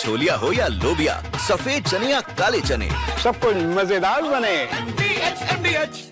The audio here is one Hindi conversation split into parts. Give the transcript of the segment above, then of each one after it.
छोलिया हो या लोबिया, सफेद चने या काले चने, सब कुछ मजेदार बने। MDH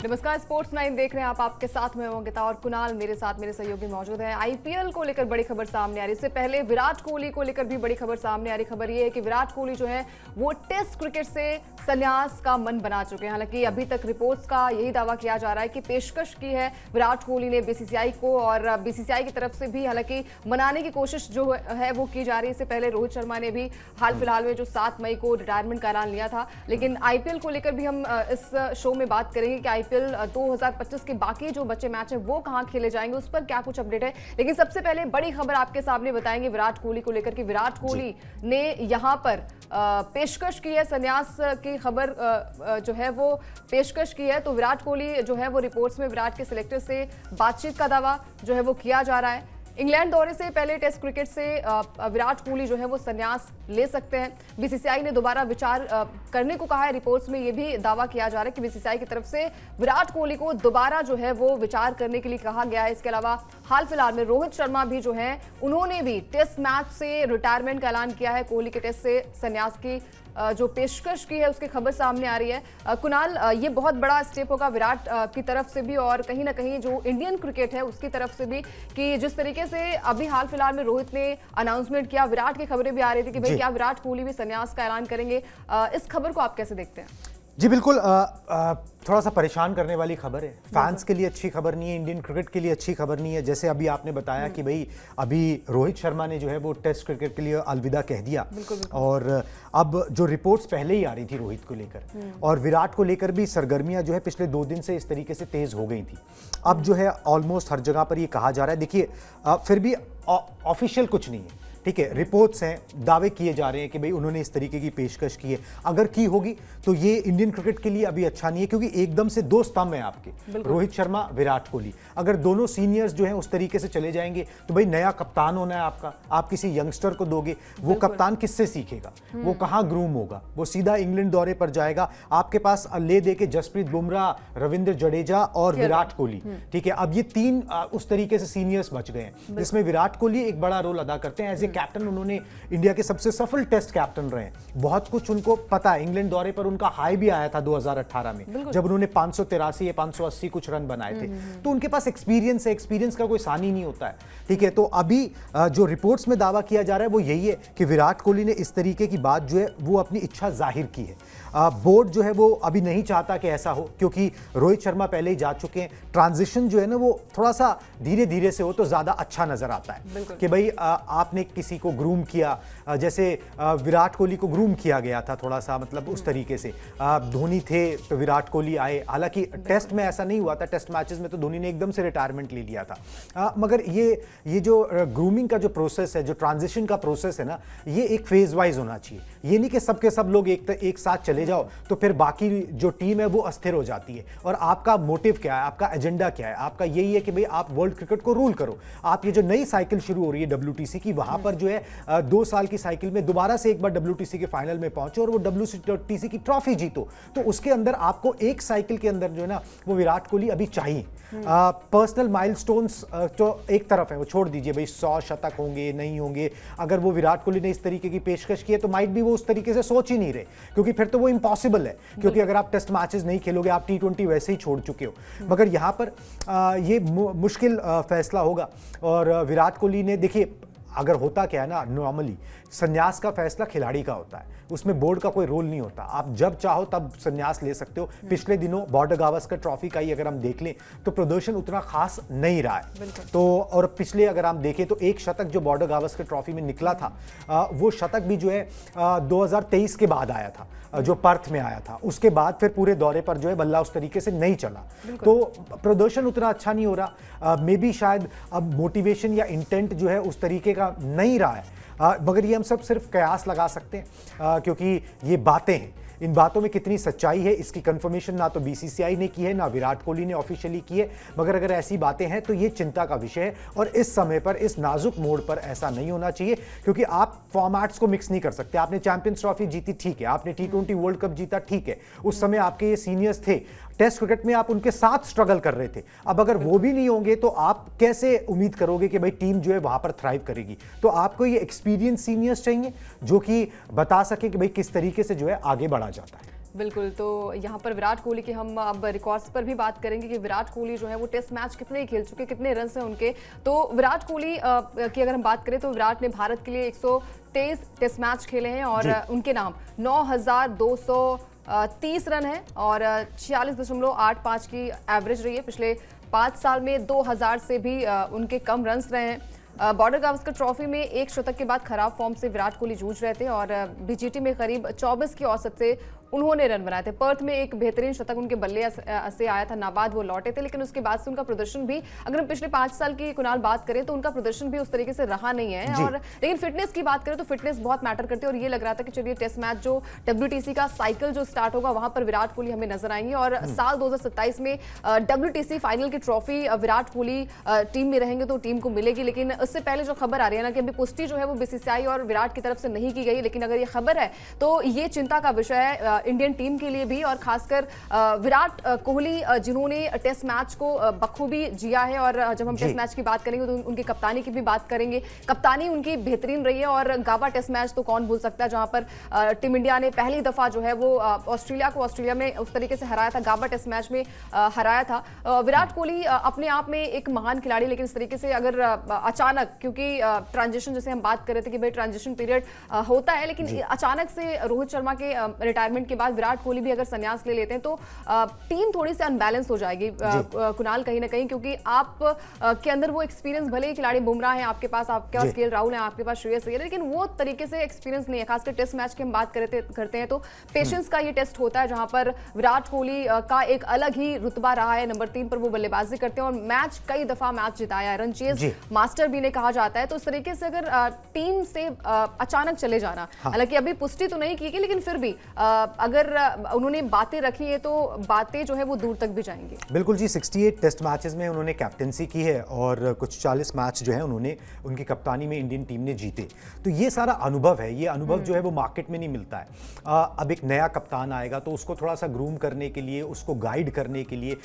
नमस्कार, स्पोर्ट्स 9 देख रहे हैं आप। आपके साथ में अंकिता और कुणाल मेरे साथ मेरे सहयोगी मौजूद हैं। आईपीएल को लेकर बड़ी खबर सामने आ रही है। इससे पहले विराट कोहली को लेकर भी बड़ी खबर सामने आ रही। खबर ये है कि विराट कोहली जो है वो टेस्ट क्रिकेट से संन्यास का मन बना चुके हैं। हालांकि अभी तक रिपोर्ट्स का यही दावा किया जा रहा है कि पेशकश की है विराट कोहली ने बीसीसीआई को, और बीसीसीआई की तरफ से भी हालांकि मनाने की कोशिश जो है वो की जा रही है। इससे पहले रोहित शर्मा ने भी हाल फिलहाल में जो 7 मई को रिटायरमेंट का ऐलान लिया था। लेकिन आईपीएल को लेकर भी हम इस शो में बात करेंगे कि आईपीएल 2025 के बाकी जो बचे मैच हैं वो कहां खेले जाएंगे, उस पर क्या कुछ अपडेट है। लेकिन सबसे पहले बड़ी खबर आपके सामने बताएंगे विराट कोहली को लेकर कि विराट कोहली ने यहां पर पेशकश की है, संन्यास की खबर जो है वो पेशकश की है। तो विराट कोहली जो है वो रिपोर्ट्स में विराट के सिलेक्टर से बातचीत का दावा जो है वो किया जा रहा है। इंग्लैंड दौरे से पहले टेस्ट क्रिकेट से विराट कोहली जो है वो संन्यास ले सकते हैं। बीसीसीआई ने दोबारा विचार करने को कहा है। रिपोर्ट्स में ये भी दावा किया जा रहा है कि बीसीसीआई की तरफ से विराट कोहली को दोबारा जो है वो विचार करने के लिए कहा गया है। इसके अलावा हाल फिलहाल में रोहित शर्मा भी जो है उन्होंने भी टेस्ट मैच से रिटायरमेंट का ऐलान किया है। कोहली के टेस्ट से संन्यास की जो पेशकश की है उसकी खबर सामने आ रही है। कुणाल, ये बहुत बड़ा स्टेप होगा विराट की तरफ से भी और कहीं ना कहीं जो इंडियन क्रिकेट है उसकी तरफ से भी, कि जिस तरीके से अभी हाल फिलहाल में रोहित ने अनाउंसमेंट किया, विराट की खबरें भी आ रही थी कि भाई क्या विराट कोहली भी संन्यास का ऐलान करेंगे। इस खबर को आप कैसे देखते हैं? जी बिल्कुल, थोड़ा सा परेशान करने वाली खबर है। फैंस के लिए अच्छी खबर नहीं है, इंडियन क्रिकेट के लिए अच्छी खबर नहीं है। जैसे अभी आपने बताया कि भाई अभी रोहित शर्मा ने जो है वो टेस्ट क्रिकेट के लिए अलविदा कह दिया। बिल्कुल। और अब जो रिपोर्ट्स पहले ही आ रही थी रोहित को लेकर और विराट को लेकर भी सरगर्मियां जो है पिछले 2 दिन से इस तरीके से तेज हो गई थी। अब जो है ऑलमोस्ट हर जगह पर ये कहा जा रहा है। देखिए फिर भी ऑफिशियल कुछ नहीं है, ठीक है, रिपोर्ट्स हैं, दावे किए जा रहे हैं कि भाई उन्होंने इस तरीके की पेशकश की है। अगर की होगी तो ये इंडियन क्रिकेट के लिए अभी अच्छा नहीं है, क्योंकि एकदम से 2 स्तंभ हैं आपके, रोहित शर्मा, विराट कोहली। अगर दोनों सीनियर्स जो हैं उस तरीके से चले जाएंगे तो भाई नया कप्तान होना है आपका, आप किसी यंगस्टर को दोगे, वो कप्तान किससे सीखेगा, वो कहाँ ग्रूम होगा, वो सीधा इंग्लैंड दौरे पर जाएगा। आपके पास ले दे के जसप्रीत बुमराह, रविंद्र जडेजा और विराट कोहली, ठीक है। अब ये 3 उस तरीके से सीनियर्स बच गए हैं, जिसमें विराट कोहली एक बड़ा रोल अदा करते हैं। एज ए कैप्टन उन्होंने इंडिया के सबसे सफल टेस्ट कैप्टन रहे, बहुत कुछ उनको पता है। इंग्लैंड दौरे पर उनका हाई भी आया था 2018 में, जब उन्होंने 583 या 580 कुछ रन बनाए थे। तो उनके पास एक्सपीरियंस है, एक्सपीरियंस का कोई सानी नहीं होता है, ठीक है। तो अभी जो रिपोर्ट्स में दावा किया जा रहा है वो यही है कि विराट कोहली ने इस तरीके की बात जो है वो अपनी इच्छा जाहिर की है। बोर्ड जो है वो अभी नहीं चाहता कि ऐसा हो, क्योंकि रोहित शर्मा पहले ही जा चुके हैं। ट्रांजिशन जो है ना वो थोड़ा सा धीरे धीरे से हो तो ज्यादा अच्छा नजर आता है कि भाई आपने किसी को ग्रूम किया, जैसे विराट कोहली को ग्रूम किया गया था थोड़ा सा, मतलब उस तरीके से। धोनी थे तो विराट कोहली आए, हालांकि टेस्ट में ऐसा नहीं हुआ था, टेस्ट मैचेस में तो धोनी ने एकदम से रिटायरमेंट ले लिया था। मगर ये जो ग्रूमिंग का जो प्रोसेस है, जो ट्रांजिशन का प्रोसेस है ना, ये एक फेज वाइज होना चाहिए। ये नहीं कि सबके सब लोग एक साथ चले जाओ तो फिर बाकी जो टीम है वो अस्थिर हो जाती है। और आपका मोटिव क्या है, आपका एजेंडा क्या है? आपका यही है कि भाई आप वर्ल्ड क्रिकेट को रूल करो। आप ये जो नई साइकिल शुरू हो रही है WTC की, वहां पर जो है 2 साल की साइकिल में दोबारा से एक बार WTC के फाइनल में पहुंचो और वो WTC की ट्रॉफी जीतो। तो उसके अंदर आपको एक साइकिल के अंदर जो है ना वो विराट कोहली अभी चाहिए। पर्सनल माइलस्टोन्स तो एक तरफ है, वो छोड़ दीजिए भाई 100 शतक होंगे नहीं होंगे। अगर वो विराट कोहली ने इस तरीके की पेशकश की है तो माइट भी वो उस तरीके से सोच ही नहीं रहे, क्योंकि फिर तो वो इम्पॉसिबल है। क्योंकि अगर आप टेस्ट मैचेस नहीं खेलोगे, आप T20 वैसे ही छोड़ चुके हो। मगर यहां पर ये मुश्किल फैसला होगा। और विराट कोहली ने, देखिए अगर होता क्या है ना, नॉर्मली संन्यास का फैसला खिलाड़ी का होता है, उसमें बोर्ड का कोई रोल नहीं होता। आप जब चाहो तब संन्यास ले सकते हो। पिछले दिनों बॉर्डर गावस्कर ट्रॉफी का ही अगर हम देख लें तो प्रदर्शन उतना खास नहीं रहा है। तो और पिछले अगर हम देखें तो एक शतक जो बॉर्डर गावस्कर ट्रॉफी में निकला था, वो शतक भी जो है 2023 के बाद आया था, जो पर्थ में आया था। उसके बाद फिर पूरे दौरे पर जो है बल्ला उस तरीके से नहीं चला, तो प्रदर्शन उतना अच्छा नहीं हो रहा। मे बी शायद अब मोटिवेशन या इंटेंट जो है उस तरीके का नहीं रहा है। मगर ये हम सब सिर्फ कयास लगा सकते हैं, क्योंकि ये बातें हैं। इन बातों में कितनी सच्चाई है इसकी कंफर्मेशन ना तो बीसीसीआई ने की है ना विराट कोहली ने ऑफिशियली की है, मगर अगर ऐसी बातें हैं तो ये चिंता का विषय है और इस समय पर इस नाजुक मोड़ पर ऐसा नहीं होना चाहिए, क्योंकि आप फॉर्मेट्स को मिक्स नहीं कर सकते। आपने चैंपियंस ट्रॉफी जीती, ठीक है, आपने T20 वर्ल्ड कप जीता, ठीक है, उस समय आपके ये सीनियर्स थे, टेस्ट क्रिकेट में आप उनके साथ स्ट्रगल कर रहे थे। अब अगर वो भी नहीं होंगे तो आप कैसे उम्मीद करोगे कि भाई टीम जो है वहां पर थ्राइव करेगी? तो आपको ये एक्सपीरियंस सीनियर्स चाहिए जो कि बता सके कि भाई किस तरीके से जो है आगे बढ़ा जाता है। बिल्कुल, तो यहाँ पर विराट कोहली की हम अब रिकॉर्ड्स पर भी बात करेंगे कि विराट कोहली जो है वो टेस्ट मैच कितने खेल चुके, कितने रन हैं उनके। तो विराट कोहली की अगर हम बात करें तो विराट ने भारत के लिए 123 टेस्ट मैच खेले हैं और उनके नाम 9,230 रन है और 46.85 की एवरेज रही है। पिछले 5 साल में 2000 से भी उनके कम रन रहे हैं। बॉर्डर गावस्कर ट्रॉफी में एक शतक के बाद खराब फॉर्म से विराट कोहली जूझ रहे थे और बीजीटी में करीब 24 की औसत से उन्होंने रन बनाए थे। पर्थ में एक बेहतरीन शतक उनके बल्ले से आया था, नाबाद वो लौटे थे, लेकिन उसके बाद से उनका प्रदर्शन भी, अगर हम पिछले 5 साल की कुणाल बात करें तो उनका प्रदर्शन भी उस तरीके से रहा नहीं है। और लेकिन फिटनेस की बात करें तो फिटनेस बहुत मैटर करती है और ये लग रहा था कि चलिए टेस्ट मैच जो WTC का साइकिल जो स्टार्ट होगा वहां पर विराट कोहली हमें नजर आएंगे और साल 2027 में WTC फाइनल की ट्रॉफी विराट कोहली टीम में रहेंगे तो टीम को मिलेगी। लेकिन उससे पहले जो खबर आ रही है ना कि अभी पुष्टि जो है वो BCCI और विराट की तरफ से नहीं की गई, लेकिन अगर ये खबर है तो ये चिंता का विषय है इंडियन टीम के लिए भी और खासकर विराट कोहली जिन्होंने टेस्ट मैच को बखूबी जिया है। और जब हम टेस्ट मैच की बात करेंगे तो उनकी कप्तानी की भी बात करेंगे। कप्तानी उनकी बेहतरीन रही है और गाबा टेस्ट मैच तो कौन भूल सकता है जहां पर टीम इंडिया ने पहली दफा जो है वो ऑस्ट्रेलिया में उस तरीके से हराया था, गाबा टेस्ट मैच में हराया था। विराट कोहली अपने आप में एक महान खिलाड़ी, लेकिन इस तरीके से अगर अचानक, क्योंकि ट्रांजिशन जैसे हम बात कर रहे थे कि भाई ट्रांजिशन पीरियड होता है, लेकिन अचानक से रोहित शर्मा के रिटायरमेंट के बाद विराट कोहली भी अगर संन्यास ले लेते हैं तो टीम थोड़ी सी अनबैलेंस हो जाएगी कुणाल, कहीं ना कहीं, क्योंकि आप के अंदर वो एक्सपीरियंस, भले ही खिलाड़ी बुमराह है आपके पास KL राहुल है, आपके पास श्रेयस अय्यर, लेकिन वो तरीके से एक्सपीरियंस नहीं है। खासकर टेस्ट मैच की हम बात करते हैं तो पेशेंस का ये टेस्ट होता है जहां पर विराट कोहली का एक अलग ही रुतबा रहा है। नंबर 3 पर वो बल्लेबाजी करते हैं और मैच कई दफा मैच जिताया है, रनचेज मास्टर भी ने कहा जाता है। तो इस तरीके से अगर टीम से अचानक चले जाना, हालांकि अभी पुष्टि तो नहीं की गई, लेकिन फिर भी अगर उन्होंने बातें रखी है तो बातें जो है वो दूर तक भी जाएंगी। बिल्कुल जी, 68 टेस्ट मैचेस में उन्होंने कैप्टेंसी की है और कुछ 40 मैच जो है उन्होंने उनकी कप्तानी में इंडियन टीम ने जीते। तो ये सारा अनुभव है, ये अनुभव जो है वो मार्केट में नहीं मिलता है। अब एक नया कप्तान आएगा तो उसको थोड़ा सा ग्रूम करने के लिए, उसको गाइड करने के लिए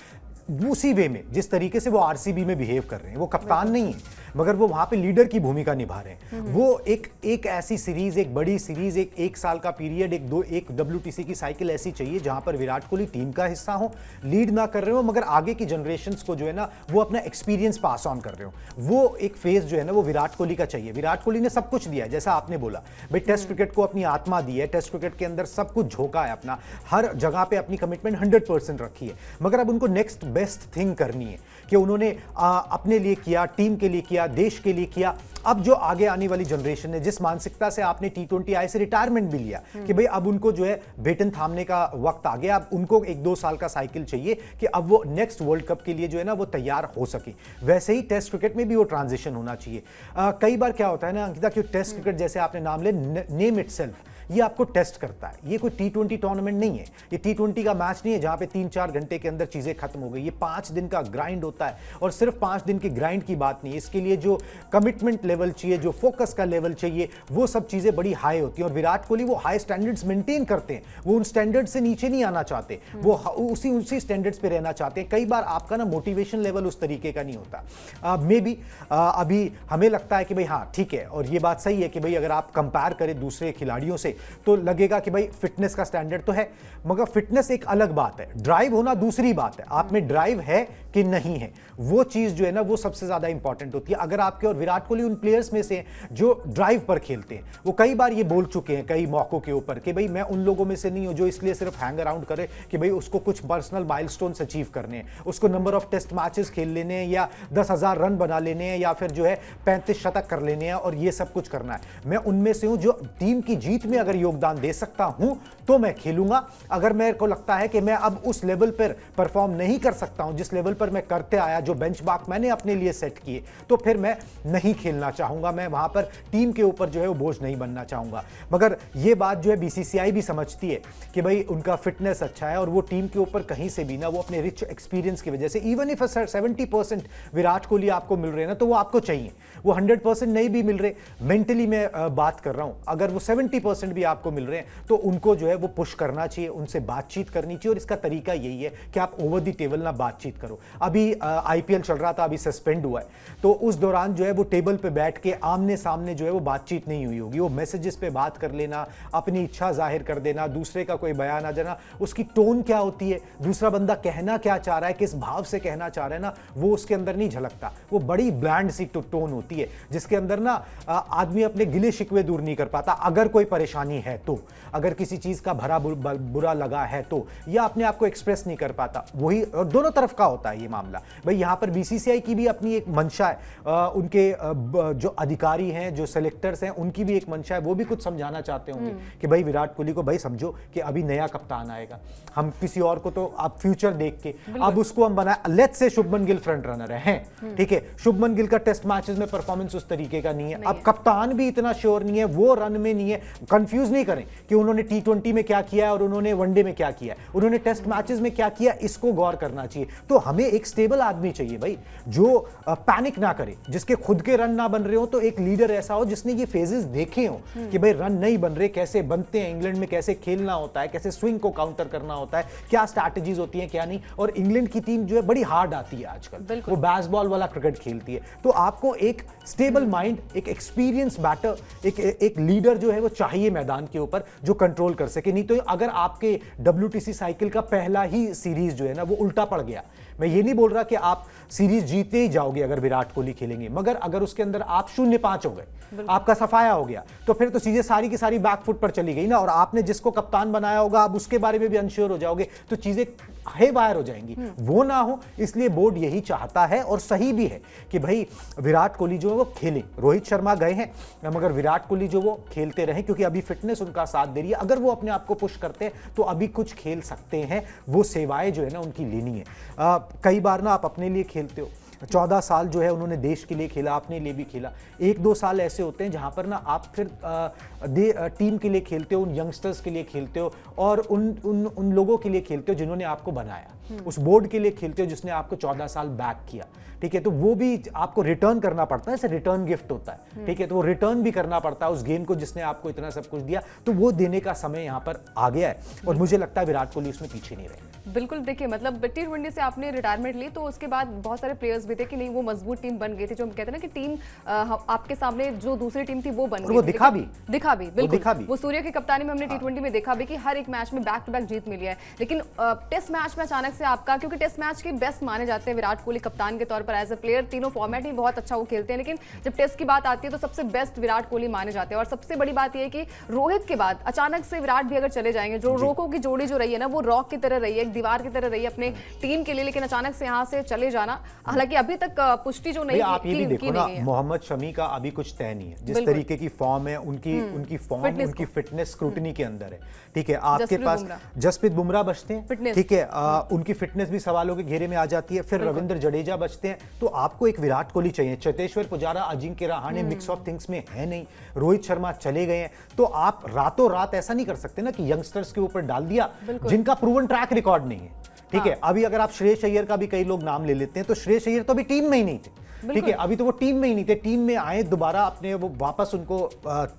उसी वे में जिस तरीके से वो RCB में बिहेव कर रहे हैं, वो कप्तान नहीं है मगर वो वहां पे लीडर की भूमिका निभा रहे हैं। वो एक ऐसी सीरीज, एक बड़ी सीरीज, एक साल का पीरियड, एक WTC की साइकिल ऐसी चाहिए जहां पर विराट कोहली टीम का हिस्सा हो, लीड ना कर रहे हो मगर आगे की जनरेशंस को जो है ना वो अपना एक्सपीरियंस पास ऑन कर रहे हो। वो एक फेज जो है ना वो विराट कोहली का चाहिए। विराट कोहली ने सब कुछ दिया है, जैसा आपने बोला भाई, टेस्ट क्रिकेट को अपनी आत्मा दी है, टेस्ट क्रिकेट के अंदर सब कुछ झोंका है, अपना हर जगह पे अपनी कमिटमेंट 100% रखी है, मगर अब उनको नेक्स्ट बेस्ट थिंग करनी है कि उन्होंने अपने लिए किया, टीम के लिए किया, देश के लिए किया। अब जो आगे आने वाली जनरेशन है, जिस मानसिकता से आपने T20I से रिटायरमेंट भी लिया कि भाई अब उनको जो है बेटन थामने का वक्त आ गया, अब उनको 1-2 साल का साइकिल चाहिए कि अब वो नेक्स्ट वर्ल्ड कप के लिए जो है ना वो तैयार हो सके। वैसे ही टेस्ट क्रिकेट में भी वो ट्रांजिशन होना चाहिए। कई बार क्या होता है ना अंकिता, कि टेस्ट क्रिकेट जैसे आपने नाम ले, नेम इटसेल्फ ये आपको टेस्ट करता है। ये कोई T20 टूर्नामेंट नहीं है, ये T20 का मैच नहीं है जहां पे 3-4 घंटे के अंदर चीजें खत्म हो गई। ये 5 दिन का ग्राइंड होता है और सिर्फ 5 दिन की ग्राइंड की बात नहीं है, इसके लिए जो कमिटमेंट लेवल चाहिए, जो फोकस का लेवल चाहिए, वो सब चीजें बड़ी हाई होती हैं। और विराट कोहली वो हाई स्टैंडर्ड्स मेंटेन करते हैं, वो उन स्टैंडर्ड से नीचे नहीं आना चाहते, वो उसी स्टैंडर्ड्स पे रहना चाहते हैं। कई बार आपका ना मोटिवेशन लेवल उस तरीके का नहीं होता। मे बी अभी हमें लगता है कि भाई हाँ ठीक है, और ये बात सही है कि भाई अगर आप कंपेयर करें दूसरे खिलाड़ियों से तो लगेगा कि भाई फिटनेस का स्टैंडर्ड तो है, मगर फिटनेस एक अलग बात है, ड्राइव होना दूसरी बात है। आप में ड्राइव है कि नहीं है, वो चीज जो है ना वो सबसे ज्यादा इंपॉर्टेंट होती है। अगर आपके, और विराट कोहली उन प्लेयर्स में से जो ड्राइव पर खेलते हैं, वो कई बार ये बोल चुके हैं कई मौकों के ऊपर कि भाई मैं उन लोगों में से नहीं हूं जो इसलिए सिर्फ हैंग अराउंड करे कि भाई उसको कुछ पर्सनल माइलस्टोन्स अचीव करने हैं, उसको नंबर ऑफ टेस्ट मैचेस खेल लेने हैं या 10,000 रन बना लेने हैं या फिर जो है 35 शतक कर लेने हैं और ये सब कुछ करना है। मैं उनमें से हूं जो टीम की जीत में अगर अगर योगदान दे सकता हूं तो मैं खेलूंगा। अगर मेरे को लगता है कि मैं अब उस लेवल पर परफॉर्म नहीं कर सकता हूं जिस लेवल पर मैं करते आया, जो बेंचमार्क मैंने अपने लिए सेट किए, तो फिर मैं नहीं खेलना चाहूंगा। मैं वहां पर टीम के ऊपर जो है वो बोझ नहीं बनना चाहूंगा। मगर ये बात जो है बीसीसीआई भी समझती है कि भाई उनका फिटनेस अच्छा है और वो टीम के ऊपर कहीं से भी ना, वो अपने रिच एक्सपीरियंस की वजह से, इवन इफ 70% विराट कोहली आपको मिल रहे हैं ना, तो वो आपको चाहिए। वो 100% नहीं भी मिल रहे, मेंटली मैं बात कर रहा हूं, अगर वो 70% भी आपको मिल रहे हैं तो उनको जो है वो पुश करना चाहिए, उनसे बातचीत करनी चाहिए। और इसका तरीका यही है कि आप ओवर द टेबल ना बातचीत करो। अभी आईपीएल चल रहा था, अभी सस्पेंड हुआ है, तो उस दौरान जो है वो टेबल पे बैठ के आमने सामने जो है वो बातचीत नहीं हुई होगी। वो मैसेजेस पे बात कर लेना, अपनी इच्छा जाहिर कर देना, दूसरे का कोई बयान आ जाना, उसकी टोन क्या होती है, दूसरा बंदा कहना क्या चाह रहा है, किस भाव से कहना चाह रहा है ना, वो उसके अंदर नहीं झलकता। वो बड़ी ब्लैंड सी टोन होती है जिसके अंदर ना आदमी अपने गिले शिकवे दूर नहीं कर पाता। अगर कोई परेशानी है तो, अगर किसी चीज का भरा बुरा लगा है तो, या अपने आप को एक्सप्रेस नहीं कर पाता, वही। और दोनों तरफ का होता है ये मामला। भाई यहां पर बीसीसीआई की भी अपनी एक मंशा है, उनके जो अधिकारी हैं, जो सेलेक्टर्स हैं, उनकी भी एक मंशा है। वो भी कुछ समझाना चाहते होंगे कि भाई विराट कोहली को भाई समझो कि अभी नया कप्तान आएगा, हम किसी और को तो आप फ्यूचर देख के अब उसको हम बनाए। Let's say Shubman Gill front runner है, ठीक है, शुभमन गिल का टेस्ट मैचेस में परफॉर्मेंस उस तरीके का नहीं है। अब कप्तान भी इतना श्योर नहीं है, वो रन में नहीं है। कंफ्यूज नहीं करें कि उन्होंने T20 में क्या किया है और उन्होंने वनडे में क्या किया है, उन्होंने टेस्ट मैचेस में क्या किया, इसको गौर करना चाहिए। तो हमें एक स्टेबल आदमी चाहिए भाई, जो पैनिक ना करे, जिसके खुद के रन ना बन रहे हो, तो एक लीडर ऐसा हो जिसने ये फेजेस देखे हो कि भाई रन नहीं बन रहे, कैसे बनते हैं, इंग्लैंड में कैसे खेलना होता है, कैसे स्विंग को काउंटर करना होता है, क्या स्ट्रैटेजीज होती हैं, क्या नहीं। और इंग्लैंड की टीम जो है बड़ी हार्ड आती है आजकल, वो बेसबॉल वाला क्रिकेट खेलती है। तो आपको एक स्टेबल माइंड, एक एक्सपीरियंस बैटर, एक लीडर जो है वो चाहिए मैदान के ऊपर, जो कंट्रोल कर सके। नहीं तो अगर आपके WTC साइकिल का पहला ही सीरीज जो है ना वो उल्टा पड़ गया, मैं ये नहीं बोल रहा कि आप सीरीज जीते ही जाओगे अगर विराट कोहली खेलेंगे, मगर अगर उसके अंदर आप 0-5 हो गए, आपका सफाया हो गया, तो फिर तो चीजें सारी की सारी बैकफुट पर चली गई ना। और आपने जिसको कप्तान बनाया होगा आप उसके बारे में भी अनश्योर हो जाओगे, तो चीजें हे वायर हो जाएंगी। वो ना हो, इसलिए बोर्ड यही चाहता है और सही भी है कि भाई विराट कोहली जो है वो खेले। रोहित शर्मा गए हैं, मगर विराट कोहली जो वो खेलते रहे, क्योंकि अभी फिटनेस उनका साथ दे रही है। अगर वो अपने आप को पुश करते हैं तो अभी कुछ खेल सकते हैं। वो सेवाएं जो है ना उनकी लेनी है। कई बार ना आप अपने लिए खेलते हो, 14 साल जो है उन्होंने देश के लिए खेला, अपने लिए भी खेला। 1-2 साल ऐसे होते हैं जहां पर ना आप फिर टीम के लिए खेलते हो, उन यंगस्टर्स के लिए खेलते हो और उन लोगों के लिए खेलते हो जिन्होंने आपको बनाया, उस बोर्ड के लिए खेलते हो जिसने आपको 14 साल बैक किया, ठीक है। तो वो भी आपको रिटर्न करना पड़ता है, ऐसे रिटर्न गिफ्ट होता है, ठीक है। तो वो रिटर्न भी करना पड़ता है उस गेम को जिसने आपको इतना सब कुछ दिया, तो वो देने का समय यहाँ पर आ गया है। और मुझे लगता है विराट कोहली उसमें पीछे नहीं रहे। बिल्कुल, देखिए मतलब T20 से आपने रिटायरमेंट ली, तो उसके बाद बहुत सारे प्लेयर्स भी थे कि नहीं वो मजबूत टीम बन गई थी, जो हम कहते हैं ना कि टीम आपके सामने जो दूसरी टीम थी वो बन गई, वो दिखा भी बिल्कुल। वो सूर्य की कप्तानी में हमने T20 में देखा भी कि हर एक मैच में बैक टू बैक जीत मिली है। लेकिन टेस्ट मैच में अचानक से आपका, क्योंकि टेस्ट मैच के बेस्ट माने जाते हैं विराट कोहली कप्तान के तौर पर एज ए प्लेयर, तीनों फॉर्मेट ही बहुत अच्छा वो खेलते हैं, लेकिन जब टेस्ट की बात आती है तो सबसे बेस्ट विराट कोहली माने जाते हैं। और सबसे बड़ी बात यह है कि रोहित के बाद अचानक से विराट भी अगर चले जाएंगे, जो रोको की जोड़ी जो रही है ना, वो रॉक की तरह रही है, एक दीवार की तरह रही है अपने टीम के लिए, लेकिन अचानक से यहाँ से चले जाना, हालांकि अभी तक पुष्टि जो नहीं आप ये भी देखो ना, मोहम्मद शमी का अभी कुछ तय नहीं है। जिस तरीके की फॉर्म है उनकी फॉर्म, उनकी फिटनेस स्क्रूटनी के अंदर है, ठीक है। आपके पास जसप्रीत बुमराह बचते हैं, ठीक है, उनकी फिटनेस भी सवालों के घेरे में आ जाती है। फिर रविंद्र जडेजा बचते हैं, तो आपको एक विराट कोहली चाहिए। Cheteshwar Pujara, Ajinkya Rahane mix of things में है नहीं, रोहित शर्मा चले गए हैं, तो आप रातों रात ऐसा नहीं कर सकते ना कि यंगस्टर्स के ऊपर डाल दिया जिनका प्रूवन ट्रैक रिकॉर्ड नहीं है, ठीक है। अभी अगर आप श्रेयस अय्यर का भी कई लोग नाम ले लेते हैं, तो श्रेयस अय्यर तो अभी टीम में ही नहीं थे, ठीक है। अभी तो वो टीम में ही नहीं थे, टीम में आए दोबारा अपने वो वापस उनको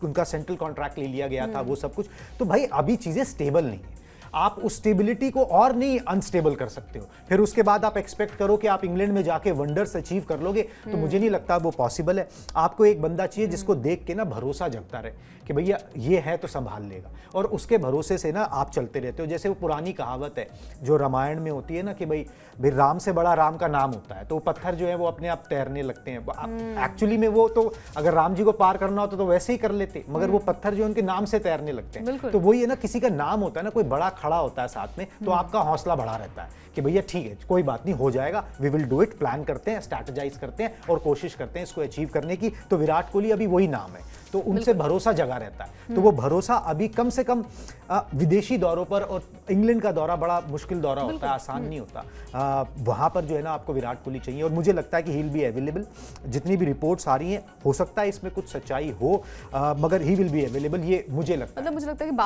उनका सेंट्रल कॉन्ट्रैक्ट ले लिया गया था, वो सब कुछ। तो भाई अभी चीजें स्टेबल नहीं है, आप उस स्टेबिलिटी को और नहीं अनस्टेबल कर सकते हो। फिर उसके बाद आप एक्सपेक्ट करो कि आप इंग्लैंड में जाके वंडर्स अचीव कर लोगे, तो मुझे नहीं लगता वो पॉसिबल है। आपको एक बंदा चाहिए जिसको देख के ना भरोसा जगता रहे कि भैया ये है तो संभाल लेगा, और उसके भरोसे से ना आप चलते रहते हो। जैसे वो पुरानी कहावत है जो रामायण में होती है ना कि भाई राम से बड़ा राम का नाम होता है, तो वो पत्थर जो है वो अपने आप तैरने लगते हैं। एक्चुअली में वो तो अगर राम जी को पार करना होता तो वैसे ही कर लेते, मगर वो पत्थर जो उनके नाम से तैरने लगते हैं। तो वही है ना, किसी का नाम होता है ना, कोई बड़ा खड़ा होता है साथ में, तो आपका हौसला बढ़ा रहता है कि भैया ठीक है, कोई बात नहीं, हो जाएगा, we will do it. Plan करते हैं, स्ट्रैटेजाइज करते हैं और कोशिश करते हैं इसको अचीव करने की। तो विराट कोहली अभी वही नाम है। तो उनसे भरोसा जगा रहता है। तो वो भरोसा अभी कम से कम विदेशी दौरों पर, और इंग्लैंड का दौरा बड़ा मुश्किल दौरा होता है, आसान नहीं होता, वहां पर जो है ना आपको विराट कोहली चाहिए। और मुझे लगता है कि ही विल बी अवेलेबल। जितनी भी रिपोर्ट्स आ रही हैं, हो सकता है इसमें कुछ सच्चाई हो, मगर ही विल बी अवेलेबल, ये मुझे लगता है। मतलब मुझे लगता है कि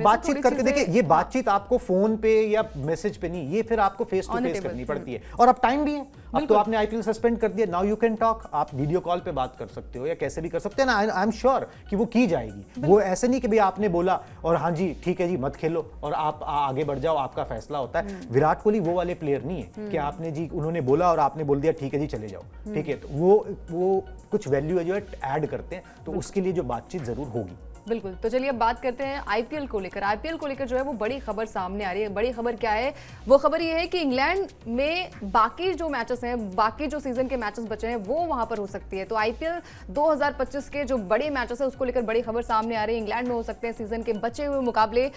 बातचीत करके देखिए, ये बातचीत आपको फोन पे या मैसेज पे नहीं, ये फिर आपको फेस टू फेस करनी पड़ती है। और अब टाइम भी है, अब तो आपने आईपीएल सस्पेंड कर दिया, नाउ यू कैन टॉक। आप वीडियो कॉल पे बात कर सकते हो या कैसे भी कर सकते हैं ना। आई एम श्योर कि वो की जाएगी। वो ऐसे नहीं कि भाई आपने बोला और हाँ जी ठीक है जी मत खेलो और आप आगे बढ़ जाओ, आपका फैसला होता है। विराट कोहली वो वाले प्लेयर नहीं है कि आपने जी, उन्होंने बोला और आपने बोल दिया ठीक है जी चले जाओ, ठीक है। तो वो कुछ वैल्यू है जो ऐड करते हैं, तो उसके लिए जो बातचीत जरूर होगी। बिल्कुल। तो चलिए अब बात करते हैं आईपीएल को लेकर। आईपीएल को लेकर जो है वो बड़ी खबर सामने आ रही है। बड़ी खबर क्या है? वो खबर ये है कि इंग्लैंड में बाकी जो मैचेस हैं, बाकी जो सीजन के मैचेस बचे हैं, वो वहां पर हो सकती है। तो आईपीएल 2025 के जो बड़े मैचेस है उसको लेकर बड़ी खबर सामने आ रही है। इंग्लैंड में हो सकते हैं सीजन के बचे हुए मुकाबले।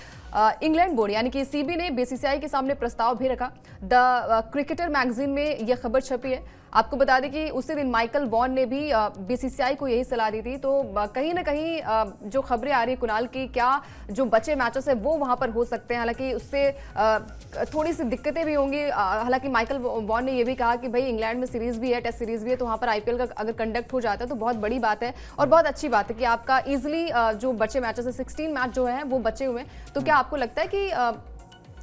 इंग्लैंड बोर्ड यानी कि सीबी ने बीसीसीआई के सामने प्रस्ताव भी रखा। द क्रिकेटर मैगजीन में यह खबर छपी है। आपको बता दें कि उसी दिन माइकल वॉन ने भी बीसीसीआई को यही सलाह दी थी। तो कहीं ना कहीं जो खबरें आ रही है कुणाल की, क्या जो बचे मैचेस है वो वहां पर हो सकते हैं। हालांकि उससे थोड़ी सी दिक्कतें भी होंगी। हालांकि माइकल वॉन ने यह भी कहा कि भाई इंग्लैंड में सीरीज भी है, टेस्ट सीरीज भी है, तो वहां पर आईपीएल का अगर कंडक्ट हो जाता है तो बहुत बड़ी बात है और बहुत अच्छी बात है कि आपका इजिली जो बचे मैचेस है, 16 मैच जो है वो बचे हुए हैं। तो क्या आपको लगता है कि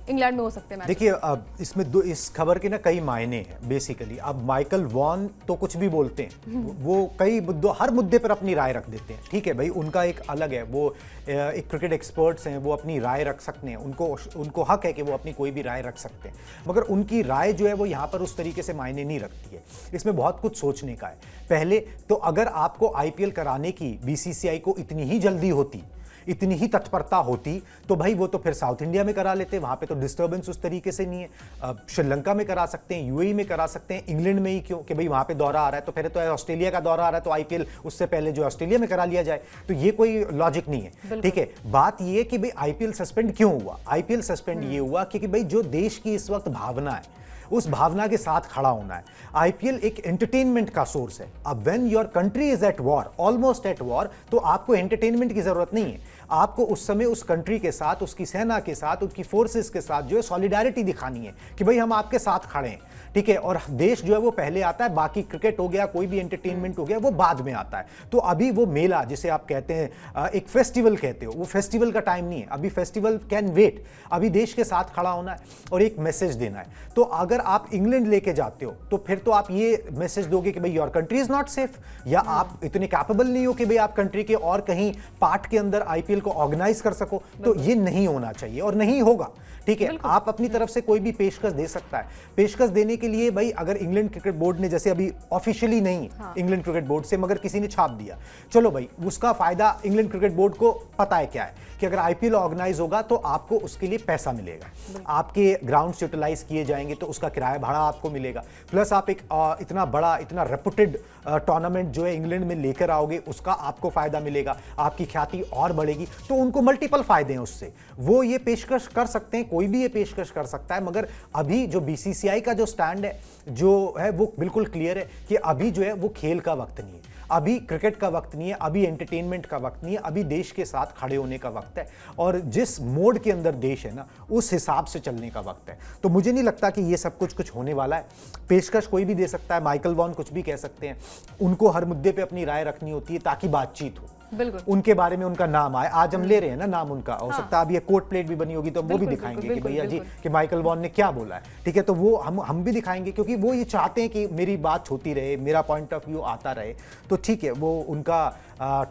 इंग्लैंड में हो सकते हैं? देखिए, अब इसमें इस खबर के ना कई मायने हैं बेसिकली। अब माइकल वॉन तो कुछ भी बोलते हैं, वो कई मुद्दों, हर मुद्दे पर अपनी राय रख देते हैं, ठीक है भाई, उनका एक अलग है, वो एक क्रिकेट एक्सपर्ट्स हैं, वो अपनी राय रख सकते हैं, उनको हक है कि वो अपनी कोई भी राय रख सकते हैं। मगर उनकी राय जो है वो यहाँ पर उस तरीके से मायने नहीं रखती है। इसमें बहुत कुछ सोचने का है। पहले तो अगर आपको आईपीएल कराने की बीसीसीआई को इतनी ही जल्दी होती, इतनी ही तत्परता होती, तो भाई वो तो फिर साउथ इंडिया में करा लेते, वहां पे तो डिस्टर्बेंस उस तरीके से नहीं है। श्रीलंका में करा सकते हैं, यूएई में करा सकते हैं, इंग्लैंड में ही क्यों कि भाई वहां पे दौरा आ रहा है, तो फिर तो ऑस्ट्रेलिया का दौरा आ रहा है तो आईपीएल उससे पहले जो ऑस्ट्रेलिया में करा लिया जाए, तो ये कोई लॉजिक नहीं है, ठीक है। बात ये कि भाई आईपीएल सस्पेंड क्यों हुआ? आईपीएल सस्पेंड ये हुआ क्योंकि भाई जो देश की इस वक्त भावना है, उस भावना के साथ खड़ा होना है। आईपीएल एक एंटरटेनमेंट का सोर्स है। अब when your country is at war, almost at war, तो आपको एंटरटेनमेंट की जरूरत नहीं है। आपको उस समय उस कंट्री के साथ, उसकी सेना के साथ, उसकी फोर्सेस के साथ जो है सॉलिडारिटी दिखानी है कि भाई हम आपके साथ खड़े हैं, ठीक है। और देश जो है वो पहले आता है, बाकी क्रिकेट हो गया, कोई भी एंटरटेनमेंट हो गया, वो बाद में आता है। तो अभी वो मेला जिसे आप कहते हैं, एक फेस्टिवल कहते हो, वो फेस्टिवल का टाइम नहीं है अभी। Festival can wait. अभी देश के साथ खड़ा होना है और एक मैसेज देना है। तो अगर आप इंग्लैंड लेके जाते हो तो फिर तो आप ये मैसेज दोगे कि भाई your country is not safe, या आप इतने कैपेबल नहीं हो कि भाई आप कंट्री के और कहीं पार्ट के अंदर आईपीएल को ऑर्गेनाइज कर सको। तो ये नहीं होना चाहिए और नहीं होगा, ठीक है। आप अपनी तरफ से कोई भी पेशकश दे सकता है। पेशकश देने के लिए भाई अगर इंग्लैंड क्रिकेट बोर्ड ने, जैसे अभी ऑफिशियली नहीं इंग्लैंड क्रिकेट बोर्ड से, मगर किसी ने छाप दिया, चलो भाई उसका फायदा इंग्लैंड क्रिकेट बोर्ड को पता है क्या है कि अगर आईपीएल ऑर्गेनाइज होगा तो आपको उसके लिए पैसा मिलेगा, आपके ग्राउंड्स यूटिलाइज किए जाएंगे तो उसका किराया भाड़ा आपको मिलेगा, प्लस आप एक इतना बड़ा, इतना रेपुटेड टूर्नामेंट जो है इंग्लैंड में लेकर आओगे, उसका आपको फायदा मिलेगा, आपकी ख्याति और बढ़ेगी। तो उनको मल्टीपल फायदे हैं उससे। वो ये पेशकश कर सकते हैं, कोई भी ये पेशकश कर सकता है। मगर अभी जो बीसीसीआई का जो स्टैंड है, जो है वो बिल्कुल क्लियर है कि अभी जो है वो खेल का वक्त नहीं है, अभी क्रिकेट का वक्त नहीं है, अभी एंटरटेनमेंट का वक्त नहीं है, अभी देश के साथ खड़े होने का वक्त है। और जिस मोड के अंदर देश है ना, उस हिसाब से चलने का वक्त है। तो मुझे नहीं लगता कि ये सब कुछ होने वाला है। पेशकश कोई भी दे सकता है, माइकल वॉन कुछ भी कह सकते हैं, उनको हर मुद्दे पे अपनी राय रखनी होती है ताकि बातचीत हो, बिल्कुल उनके बारे में उनका नाम आए। आज हम ले रहे हैं ना नाम उनका, हो सकता है अब ये कोर्ट प्लेट भी बनी होगी तो वो भी दिखाएंगे कि भैया जी कि माइकल वॉन ने क्या बोला है, ठीक है। तो वो हम भी दिखाएंगे क्योंकि वो ये चाहते हैं कि मेरी बात होती रहे, मेरा पॉइंट ऑफ व्यू आता रहे। तो ठीक है, वो उनका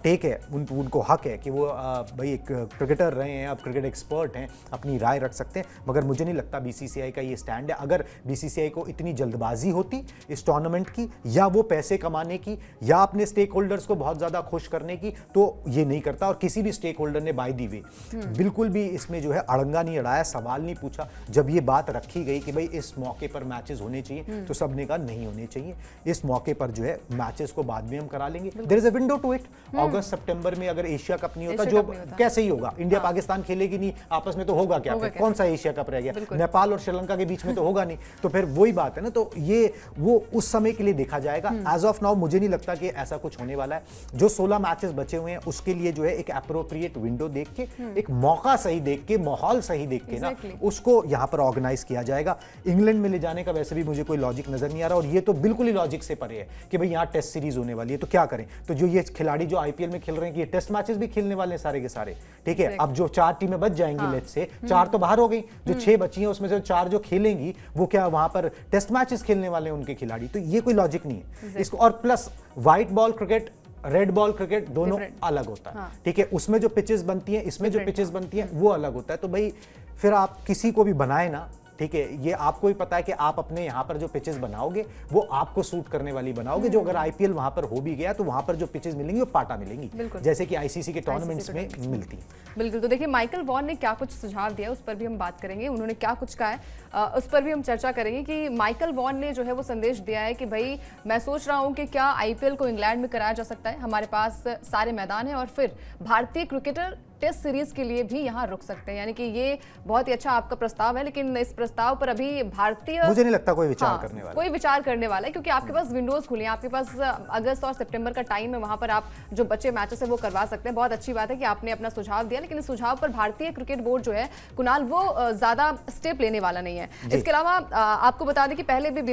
टेक है, उनको हक है कि वो भाई एक क्रिकेटर रहे हैं, अब क्रिकेट एक्सपर्ट हैं, अपनी राय रख सकते हैं। मगर मुझे नहीं लगता बीसीसीआई का ये स्टैंड है। अगर बीसीसीआई को इतनी जल्दबाजी होती इस टूर्नामेंट की, या वो पैसे कमाने की, या अपने स्टेक होल्डर्स को बहुत ज़्यादा खुश करने की, तो ये नहीं करता। और किसी भी स्टेक होल्डर ने बाय दी वे बिल्कुल भी इसमें जो है अड़ंगा नहीं अड़ाया, सवाल नहीं पूछा। जब ये बात रखी गई कि भाई इस मौके पर मैचेस होने चाहिए, तो सबने कहा नहीं होने चाहिए, इस मौके पर जो है मैचेस को बाद में हम करा लेंगे। There is a window to it. अगस्त सितंबर में अगर एशिया कप नहीं होता, जो कैसे ही होगा, इंडिया पाकिस्तान खेलेगी नहीं आपस में, तो होगा क्या? कौन सा एशिया कप रह गया? नेपाल और श्रीलंका के बीच में तो होगा नहीं। तो फिर वही बात है ना, तो ये वो उस समय के लिए देखा जाएगा। एज ऑफ नाउ मुझे नहीं लगता कि ऐसा कुछ होने वाला है। जो 16 मैचेस बचे बचे हुए हैं, उसके लिए जो है एक अप्रोप्रिएट विंडो देख के, एक मौका सही देख के, माहौल सही देख के ना उसको यहाँ पर ऑर्गेनाइज किया जाएगा। इंग्लैंड में ले जाने का वैसे भी मुझे कोई लॉजिक नजर नहीं आ रहा, और ये तो बिल्कुल ही लॉजिक से परे है कि भाई यहाँ टेस्ट सीरीज होने वाली है तो क्या करें। तो जो ये खिलाड़ी जो आईपीएल में खेल रहे हैं कि ये टेस्ट मैचेस भी खेलने वाले हैं सारे के सारे, ठीक है। अब जो 4 टीमें बच जाएंगी, लेट्स से 4 तो बाहर हो गई, जो 6 बची हैं उसमें से 4 जो खेलेंगी वो क्या वहां पर टेस्ट मैचेस खेलने वाले हैं उनके खिलाड़ी। तो ये कोई लॉजिक नहीं है इसको। और plus white ball cricket, red ball cricket दोनों अलग होता है, ठीक है। उसमें जो पिचेस बनती हैं, इसमें जो पिचेस बनती हैं वो अलग होता है। तो भाई फिर आप किसी को भी बनाए ना, ठीक है, ये आपको ही पता है कि आप अपने यहाँ पर जो पिचेस बनाओगे वो आपको सूट करने वाली बनाओगे। जो अगर आईपीएल वहां पर हो भी गया तो वहां पर जो पिचेस मिलेंगी वो पाटा मिलेंगी, जैसे कि आईसीसी के टूर्नामेंट्स में मिलती है। बिल्कुल। तो देखिए माइकल वॉन ने क्या कुछ सुझाव दिया उस पर भी हम बात करेंगे, उन्होंने क्या कुछ कहा है उस पर भी हम चर्चा करेंगे कि माइकल वॉन ने जो है वो संदेश दिया है कि भाई मैं सोच रहा हूं कि क्या आईपीएल को इंग्लैंड में कराया जा सकता है, हमारे पास सारे मैदान हैं और फिर भारतीय क्रिकेटर टेस्ट सीरीज के लिए भी यहाँ रुक सकते हैं। यानी कि ये बहुत ही अच्छा आपका प्रस्ताव है, लेकिन इस प्रस्ताव पर अभी भारतीय मुझे नहीं लगता कोई विचार करने वाला, कोई विचार करने वाला है, क्योंकि आपके पास विंडोज खुली हैं, आपके पास अगस्त और सितंबर का टाइम है, वहां पर आप जो बच्चे मैचेस है वो करवा सकते हैं। बहुत अच्छी बात है कि आपने अपना सुझाव दिया, लेकिन इस सुझाव पर भारतीय क्रिकेट बोर्ड जो है कुणाल वो ज्यादा स्टेप लेने वाला नहीं है। इसके अलावा आपको बता दें कि पहले भी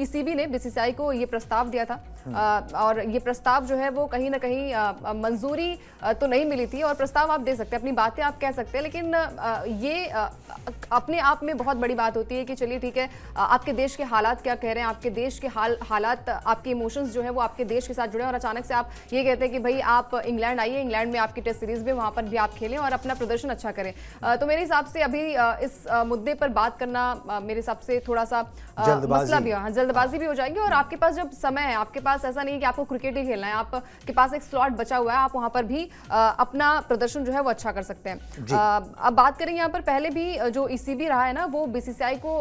ईसीबी ने बीसीसीआई को ये प्रस्ताव दिया था और ये प्रस्ताव जो है वो कहीं ना कहीं मंजूरी तो नहीं मिली थी। और प्रस्ताव आप दे सकते हैं, अपनी बातें आप कह सकते हैं, लेकिन ये अपने आप में बहुत बड़ी बात होती है कि चलिए ठीक है, आपके देश के हालात क्या कह रहे हैं, आपके देश के हालात, आपके इमोशंस जो है वो आपके देश के साथ जुड़े हैं, और अचानक से आप ये कहते हैं कि भाई आप इंग्लैंड आइए, इंग्लैंड में आपकी टेस्ट सीरीज में वहां पर भी आप खेलें और अपना प्रदर्शन अच्छा करें। तो मेरे हिसाब से अभी इस मुद्दे पर बात करना मेरे हिसाब से थोड़ा सा मसला भी, जल्दबाजी भी हो जाएगी। और आपके पास जब समय है, आपके पास ऐसा नहीं है कि आपको क्रिकेट ही खेलना है, आपके पास एक स्लॉट बचा हुआ है, आप वहां पर भी अपना प्रदर्शन जो है वो अच्छा कर सकते हैं। अब बात करें यहाँ पर, पहले भी जो ईसीबी रहा है ना वो बीसीसीआई को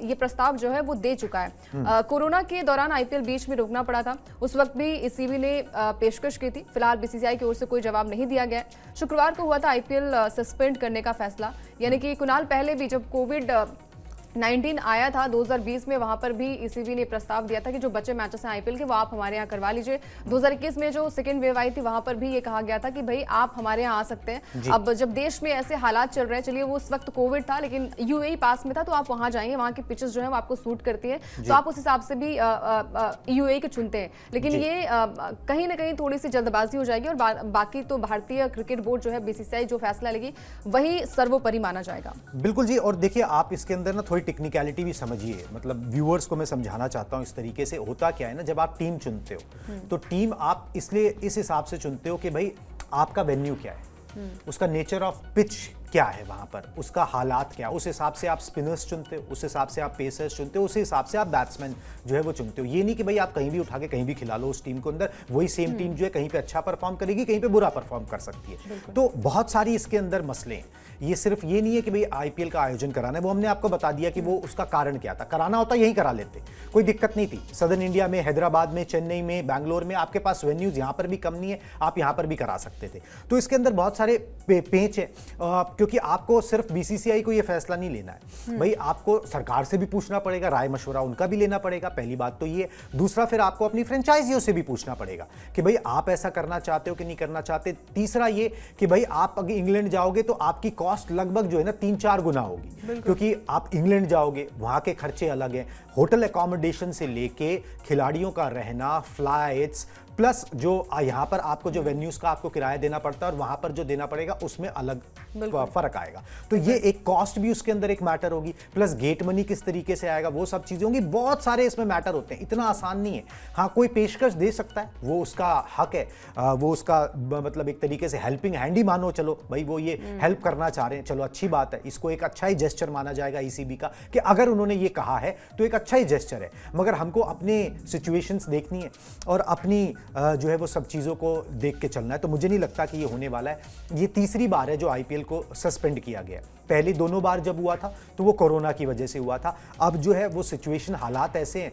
ये प्रस्ताव जो है वो दे चुका है। कोरोना के दौरान आईपीएल बीच में रोकना पड़ा था, उस वक्त भी ईसीबी ने पेशकश की थी। फिलहाल बीसीसीआई की ओर से कोई जवाब नहीं दिया गया। शुक्रवार को हुआ था आईपीएल सस्पेंड करने का फैसला, यानी कि कुणाल पहले भी जब कोविड-19 आया था 2020 में, वहां पर भी ईसीबी ने प्रस्ताव दिया था कि जो बचे मैचेस हैं आईपीएल के वो आप हमारे यहाँ करवा लीजिए। 2021 में जो सेकेंड वेव आई थी वहां पर भी ये कहा गया था कि भाई आप हमारे यहाँ आ सकते हैं। अब जब देश में ऐसे हालात चल रहे हैं, चलिए वो उस वक्त कोविड था लेकिन यूएई पास में था, तो आप वहां जाएंगे, वहां की पिचेस जो है वो आपको सूट करती है, तो आप उस हिसाब से भी यूएई को चुनते हैं। लेकिन ये कहीं ना कहीं थोड़ी सी जल्दबाजी हो जाएगी, और बाकी तो भारतीय क्रिकेट बोर्ड जो है, बीसीसीआई जो फैसला लेगी वही सर्वोपरि माना जाएगा। बिल्कुल जी। और देखिए आप इसके अंदर ना थोड़ी टेक्निकलिटी भी समझिए, मतलब व्यूअर्स को मैं समझाना चाहता हूं इस तरीके से। होता क्या है ना, जब आप टीम चुनते हो तो टीम आप इसलिए इस हिसाब से चुनते हो कि भाई आपका वेन्यू क्या है, उसका नेचर ऑफ पिच क्या है, वहां पर उसका हालात क्या, उस हिसाब से आप स्पिनर्स चुनते हो, उस हिसाब से आप पेसर्स चुनते हो, उस हिसाब से आप बैट्समैन जो है वो चुनते हो। ये नहीं कि भाई आप कहीं भी उठा के कहीं भी खिला लो उस टीम को अंदर, वही सेम टीम जो है कहीं पे अच्छा परफॉर्म करेगी, कहीं पे बुरा परफॉर्म कर सकती है। तो बहुत सारी इसके अंदर मसले हैं। ये सिर्फ ये नहीं है कि भाई आईपीएल का आयोजन कराना है, वो हमने आपको बता दिया कि वो उसका कारण क्या था। कराना होता यहीं करा लेते, कोई दिक्कत नहीं थी। सदर्न इंडिया में, हैदराबाद में, चेन्नई में, बैंगलोर में आपके पास वेन्यूज यहाँ पर भी कम नहीं है, आप यहाँ पर भी करा सकते थे। तो इसके अंदर बहुत सारे पेच है, क्योंकि आपको सिर्फ बीसीसीआई को यह फैसला नहीं लेना है भाई, आपको सरकार से भी पूछना पड़ेगा, राय मशवरा उनका भी लेना पड़ेगा। पहली बात तो ये। दूसरा, फिर आपको अपनी फ्रेंचाइजियों से भी पूछना पड़ेगा कि भाई आप ऐसा करना चाहते हो कि नहीं करना चाहते। तीसरा ये कि भाई आप अगर इंग्लैंड जाओगे तो आपकी कॉस्ट लगभग जो है ना 3-4 गुना होगी, क्योंकि आप इंग्लैंड जाओगे, वहां के खर्चे अलग हैं, होटल एकोमोडेशन से लेके खिलाड़ियों का रहना, फ्लाइट्स, प्लस जो यहाँ पर आपको जो वेन्यूज का आपको किराया देना पड़ता है और वहां पर जो देना पड़ेगा उसमें अलग फर्क आएगा। तो ये एक कॉस्ट भी उसके अंदर एक मैटर होगी, प्लस गेट मनी किस तरीके से आएगा, वो सब चीजें होंगी। बहुत सारे इसमें मैटर होते हैं, इतना आसान नहीं है। हाँ, कोई पेशकश दे सकता है, वो उसका हक है, वो उसका मतलब एक तरीके से हेल्पिंग हैंड ही मानो, चलो भाई वो ये हेल्प करना चाह रहे हैं, चलो अच्छी बात है, इसको एक अच्छा ही जेस्चर माना जाएगा ईसीबी का कि अगर उन्होंने ये कहा है तो एक अच्छा ही जेस्चर है। मगर हमको अपने सिचुएशंस देखनी है और अपनी जो है वो सब चीज़ों को देख के चलना है। तो मुझे नहीं लगता कि ये होने वाला है। ये तीसरी बार है जो आईपीएल को सस्पेंड किया गया। पहले दोनों बार जब हुआ था तो वो कोरोना की वजह से हुआ था। अब जो है वो सिचुएशन, हालात ऐसे हैं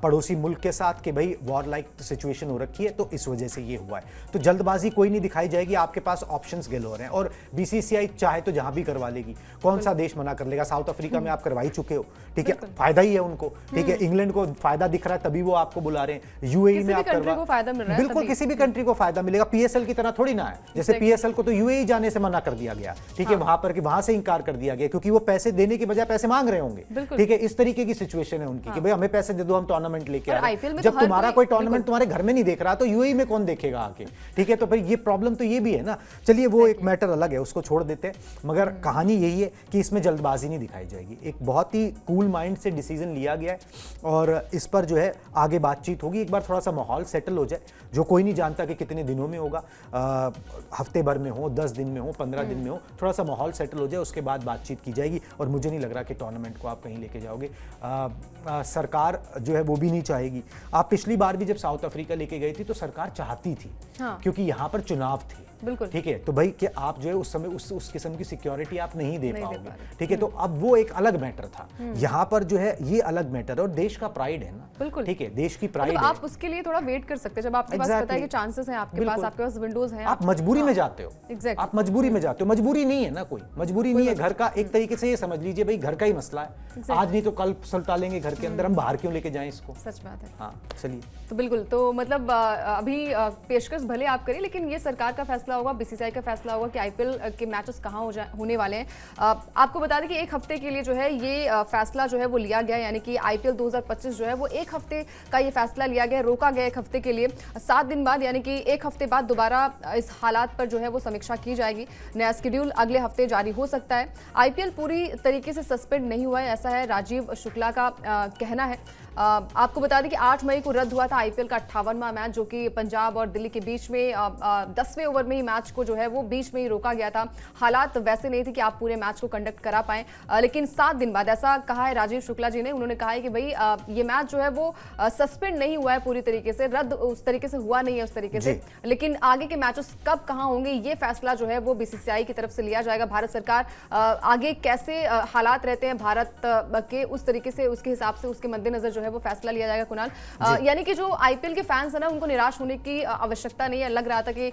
पड़ोसी मुल्क के साथ कि भाई वॉर लाइक सिचुएशन हो रखी है, तो इस वजह से ये हुआ है। तो जल्दबाजी कोई नहीं दिखाई जाएगी, आपके पास ऑप्शंस गैलोर हैं और बीसीसीआई चाहे तो जहां भी करवा लेगी। कौन सा देश मना कर लेगा? साउथ अफ्रीका में आप करवा ही चुके हो, ठीक है, फायदा ही है उनको, ठीक है। इंग्लैंड को फायदा दिख रहा है तभी वो आपको बुला रहे हैं। यूएई में आप करवा फायदा मिल रहा है बिल्कुल, तभी। किसी भी कंट्री को फायदा मिलेगा। पीएसएल की तरह थोड़ी ना है, जैसे Exactly. पीएसएल को तो यूएई जाने से मना कर दिया गया, ठीक है, वहां पर कि वहां से इंकार कर दिया गया क्योंकि वो पैसे देने की बजाय पैसे मांग रहे होंगे, बिल्कुल। ठीक है। इस तरीके की सिचुएशन है उनकी कि भाई हमें पैसे दे दो, हम टूर्नामेंट लेके और आ रहे IPL हैं। में जब तो हर तुम्हारा कोई- कोई टूर्नामेंट तुम्हारे घर में नहीं देख रहा तो यूएई में कौन देखेगा आके, ठीक है। तो फिर ये प्रॉब्लम तो ये भी है ना। चलिए वो एक मैटर अलग है, उसको छोड़ देते हैं, मगर कहानी यही है कि इसमें जल्दबाजी नहीं दिखाई जाएगी। एक बहुत ही कूल माइंड से डिसीजन लिया गया है और इस पर जो है आगे बातचीत होगी। एक बार थोड़ा सा माहौल सेटल हो जाए, जो कोई नहीं जानता कि कितने दिनों में होगा, हफ्ते भर में हो, 10 दिन में हो, 15 दिन में हो, थोड़ा सा माहौल सेटल हो जाए, उसके बाद बातचीत की जाएगी। और मुझे नहीं लग रहा कि टूर्नामेंट को आप कहीं लेके जाओगे। सरकार जो है वो भी नहीं चाहेगी। आप पिछली बार भी जब साउथ अफ्रीका लेके गई थी तो सरकार चाहती थी, हाँ। क्योंकि यहाँ पर चुनाव थे, बिल्कुल। ठीक है। तो भाई कि आप जो है उस समय उस किस्म की सिक्योरिटी आप नहीं दे नहीं दे पाओगे, पा रहे। ठीक है। तो अब वो एक अलग मैटर था, यहाँ पर जो है ये अलग मैटर है और देश का प्राइड है ना, बिल्कुल। ठीक है, देश की प्राइड मतलब है। आप उसके लिए थोड़ा वेट कर सकते हैं जब आपके पास Exactly. पता है कि चांसेस हैं आपके पास, बिल्कुल। आपके पास विंडोज हैं। आप मजबूरी में जाते हो, Exactly. आप मजबूरी में जाते हो। मजबूरी नहीं है ना, कोई मजबूरी नहीं है घर का। एक तरीके से ये समझ लीजिए भाई घर का ही मसला है, आज नहीं तो कल सुलटा लेंगे घर के अंदर, हम बाहर क्यों लेके जाएं इसको। सच बात है। हाँ चलिए। तो बिल्कुल, तो मतलब अभी पेशकश भले आप करें, लेकिन ये सरकार का फैसला होगा, बीसीसीआई का फैसला होगा कि आईपीएल के मैचेस कहाँ होने वाले हैं। आपको बता दें कि एक हफ्ते के लिए जो है ये फैसला जो है वो लिया गया, यानी कि आईपीएल 2025 जो है वो एक हफ्ते का ये फैसला लिया गया, रोका गया एक हफ्ते के लिए। 7 दिन बाद यानी कि एक हफ्ते बाद दोबारा इस हालात पर जो है वो समीक्षा की जाएगी। नया शेड्यूल अगले हफ्ते जारी हो सकता है। आईपीएल पूरी तरीके से सस्पेंड नहीं हुआ है, ऐसा है राजीव शुक्ला का कहना है। आपको बता दें कि 8 मई को रद्द हुआ था आईपीएल का 58वां मैच, जो कि पंजाब और दिल्ली के बीच में 10वें ओवर में ही मैच को जो है वो बीच में ही रोका गया था। हालात वैसे नहीं थे कि आप पूरे मैच को कंडक्ट करा पाएं, लेकिन 7 दिन बाद ऐसा कहा है राजीव शुक्ला जी ने। उन्होंने कहा है कि भाई ये मैच जो है वो सस्पेंड नहीं हुआ है पूरी तरीके से, रद्द उस तरीके से हुआ नहीं है उस तरीके से, लेकिन आगे के मैचेस कब कहां होंगे ये फैसला जो है वो बीसीसीआई की तरफ से लिया जाएगा। भारत सरकार आगे कैसे हालात रहते हैं भारत के, उस तरीके से उसके हिसाब से उसके मद्देनजर जो है वो फैसला लिया जाएगा। कुणाल, यानी कि जो आईपीएल के फैंस है ना, उनको निराश होने की आवश्यकता नहीं है। लग रहा था कि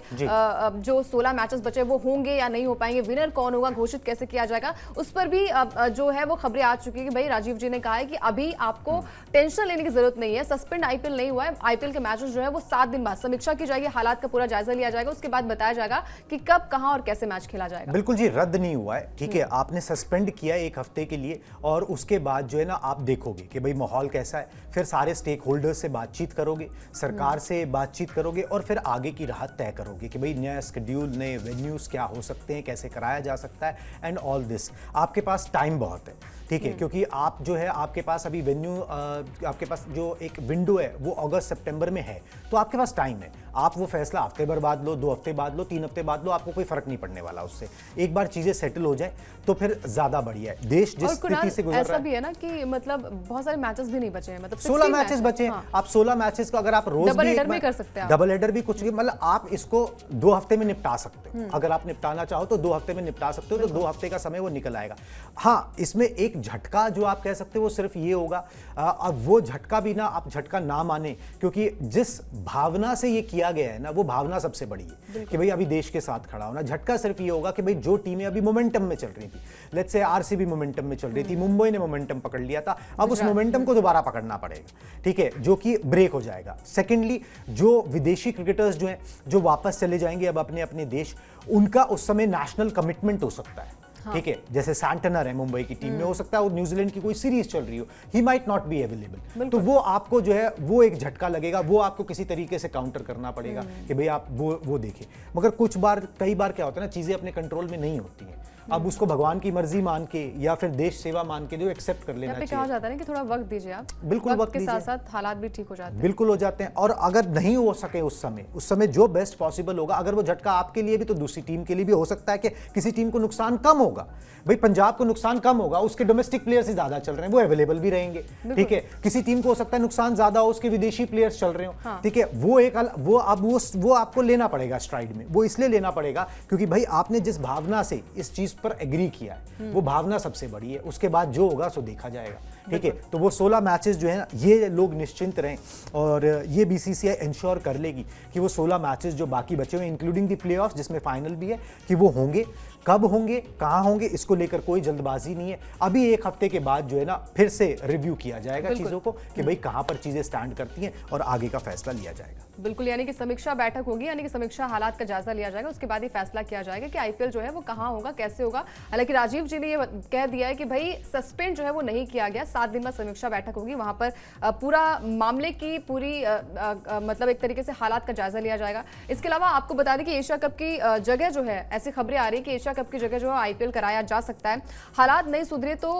जो 16 मैचेस बचे वो होंगे या नहीं हो पाएंगे, विनर कौन होगा घोषित कैसे किया जाएगा, उस पर भी जो है वो खबरें आ चुकी है कि भाई राजीव जी ने कहा है कि अभी आपको टेंशन लेने की जरूरत नहीं है, सस्पेंड आईपीएल नहीं हुआ है। आईपीएल के मैचेस जो है वो 7 दिन बाद समीक्षा की जाएगी, हालात का पूरा जायजा लिया जाएगा, उसके बाद बताया जाएगा कि कब कहां और कैसे मैच खेला जाएगा। बिल्कुल जी, रद्द नहीं हुआ है, ठीक है। आपने सस्पेंड किया एक हफ्ते के लिए और उसके बाद जो है ना आप देखोगे कि भाई माहौल कैसा है, फिर सारे स्टेक होल्डर्स से बातचीत करोगे, सरकार से बातचीत करोगे और फिर आगे की राह तय करोगे कि भाई नया शेड्यूल, नए वेन्यूज क्या हो सकते हैं, कैसे कराया जा सकता है एंड ऑल दिस। आपके पास टाइम बहुत है, ठीक है, क्योंकि आप जो है आपके पास अभी वेन्यू, आपके पास जो एक विंडो है वो अगस्त सितंबर में है, तो आपके पास टाइम है। आप वो फैसला हफ्ते भर बाद लो, 2 हफ्ते बाद लो, 3 हफ्ते बाद लो, आपको कोई फर्क नहीं पड़ने वाला उससे। एक बार चीजें सेटल हो जाए तो फिर ज्यादा बढ़िया है। देश जिस स्थिति से गुजर ऐसा रहा है, भी है ना कि मतलब बहुत सारे मैचेस भी नहीं बचे हैं, मतलब 16 मैचेस बचे हैं। आप 16 मैचेस का अगर आप रोज डबल हेडर भी कर सकते हैं, डबल हेडर भी कुछ भी, मतलब आप इसको 2 हफ्ते में निपटा सकते हो। अगर आप निपटाना चाहो तो 2 हफ्ते में निपटा सकते हो, तो 2 हफ्ते का समय वो निकल आएगा। हाँ, इसमें एक झटका जो आप कह सकते हो वो सिर्फ ये होगा, अब वो झटका भी ना आप झटका ना माने, क्योंकि जिस भावना से ये किया गया है ना वो भावना सबसे बड़ी है कि भाई अभी देश के साथ खड़ा होना। झटका सिर्फ ये होगा कि भाई जो टीमें अभी मोमेंटम में चल रही थी, लेट्स से आरसीबी मोमेंटम में चल रही थी, मुंबई ने मोमेंटम पकड़ लिया था, अब उस मोमेंटम को दोबारा पकड़ना पड़ेगा, ठीक है, जो कि ब्रेक हो जाएगा। सेकेंडली, जो विदेशी क्रिकेटर्स जो हैं जो वापस चले जाएंगे अब अपने अपने देश, उनका उस समय नेशनल कमिटमेंट हो सकता है, ठीक है। जैसे सैंटनर है मुंबई की टीम में, हो सकता है वो न्यूजीलैंड की कोई सीरीज चल रही हो, he might not be available, तो वो आपको जो है वो एक झटका लगेगा, वो आपको किसी तरीके से काउंटर करना पड़ेगा कि भाई आप वो देखें। मगर कई बार क्या होता है ना, चीजें अपने कंट्रोल में नहीं होती हैं, अब उसको भगवान की मर्जी मान के या फिर देश सेवा मान के जो एक्सेप्ट कर लेना चाहिए। कहा जाता है ना कि थोड़ा वक्त दीजिए आप, बिल्कुल वक्त के साथ साथ हालात भी ठीक हो जाते हैं, बिल्कुल हो जाते हैं। और अगर नहीं हो सके उस समय जो बेस्ट पॉसिबल होगा, अगर वो झटका आपके लिए भी तो दूसरी टीम के लिए भी हो सकता है कि किसी टीम को नुकसान कम होगा। भाई पंजाब को नुकसान कम होगा, उसके डोमेस्टिक प्लेयर्स ही ज्यादा चल रहे हैं, वो अवेलेबल भी रहेंगे, ठीक है। किसी टीम को हो सकता है नुकसान ज्यादा हो, उसके विदेशी प्लेयर्स चल रहे हो, ठीक है, वो आपको लेना पड़ेगा स्ट्राइड में। वो इसलिए लेना पड़ेगा क्योंकि भाई आपने जिस भावना से इस चीज पर एग्री किया है वो भावना सबसे बड़ी है, उसके बाद जो होगा सो देखा जाएगा, ठीक है। तो वो 16 मैचेस जो है ना, ये लोग निश्चिंत रहें और ये बीसीसीआई इंश्योर कर लेगी कि वो 16 मैचेस जो बाकी बचे हुए इंक्लूडिंग द प्लेऑफ्स जिसमें फाइनल भी है कि वो होंगे कब होंगे, कहां होंगे, इसको लेकर कोई जल्दबाजी नहीं है। अभी एक हफ्ते के बाद जो है ना फिर से रिव्यू किया जाएगा चीजों को कि भाई कहां पर चीजें स्टैंड करती हैं और आगे का फैसला लिया जाएगा। बिल्कुल, यानी कि समीक्षा बैठक होगी, यानी कि समीक्षा हालात का जायजा लिया जाएगा, उसके बाद ही फैसला किया जाएगा कि आईपीएल जो है वो कहां होगा, कैसे होगा। हालांकि राजीव जी ने ये कह दिया है कि भाई सस्पेंड जो है वो नहीं किया गया, 7 दिन बाद समीक्षा बैठक होगी, वहां पर पूरा मामले की पूरी मतलब एक तरीके से हालात का जायजा लिया जाएगा। इसके अलावा आपको बता दें कि एशिया कप की जगह जो है, ऐसी खबरें आ रही है कि एशिया कप की जगह जो है आईपीएल कराया जा सकता है। हालात नहीं सुधरे तो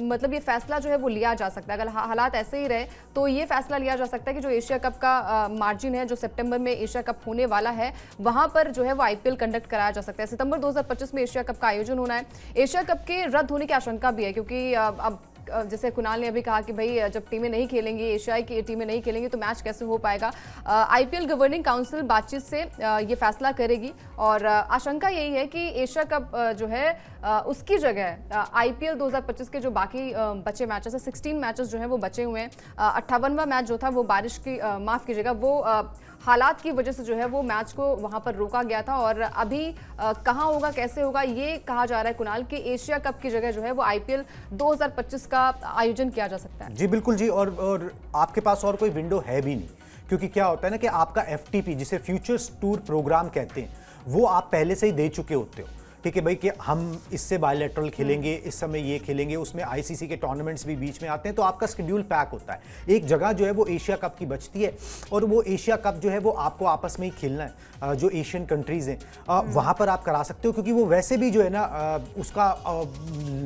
मतलब ये फैसला जो है वो लिया जा सकता है। अगर हालात ऐसे ही रहे तो ये फैसला लिया जा सकता है कि जो एशिया कप का मार्जिन है, जो सितंबर में एशिया कप होने वाला है, वहां पर जो है वो आईपीएल कंडक्ट कराया जा सकता है। सितंबर 2025 में एशिया कप का आयोजन होना है। एशिया कप के रद्द होने की आशंका भी है, क्योंकि अब जैसे कुणाल ने अभी कहा कि भाई जब टीमें नहीं खेलेंगी, एशियाई की टीमें नहीं खेलेंगी तो मैच कैसे हो पाएगा। आईपीएल गवर्निंग काउंसिल बातचीत से ये फैसला करेगी और आशंका यही है कि एशिया कप जो है उसकी जगह आईपीएल 2025 के जो बाकी बचे मैचेस है, 16 मैचेस जो हैं वो बचे हुए हैं। 58वां मैच जो था वो बारिश की माफ़ कीजिएगा, वो हालात की वजह से जो है वो मैच को वहां पर रोका गया था और अभी कहां होगा, कैसे होगा, ये कहा जा रहा है कुणाल कि एशिया कप की जगह जो है वो आईपीएल 2025 का आयोजन किया जा सकता है। जी बिल्कुल जी, और आपके पास और कोई विंडो है भी नहीं, क्योंकि क्या होता है ना कि आपका एफटीपी, जिसे फ्यूचर्स टूर प्रोग्राम कहते हैं, वो आप पहले से ही दे चुके होते हो। ठीक है भाई कि हम इससे बायलैटरल खेलेंगे, इस समय ये खेलेंगे, उसमें आईसीसी के टूर्नामेंट्स भी बीच में आते हैं, तो आपका शेड्यूल पैक होता है। एक जगह जो है वो एशिया कप की बचती है और वो एशिया कप जो है वो आपको आपस में ही खेलना है। जो एशियन कंट्रीज हैं वहाँ पर आप करा सकते हो, क्योंकि वो वैसे भी जो है ना उसका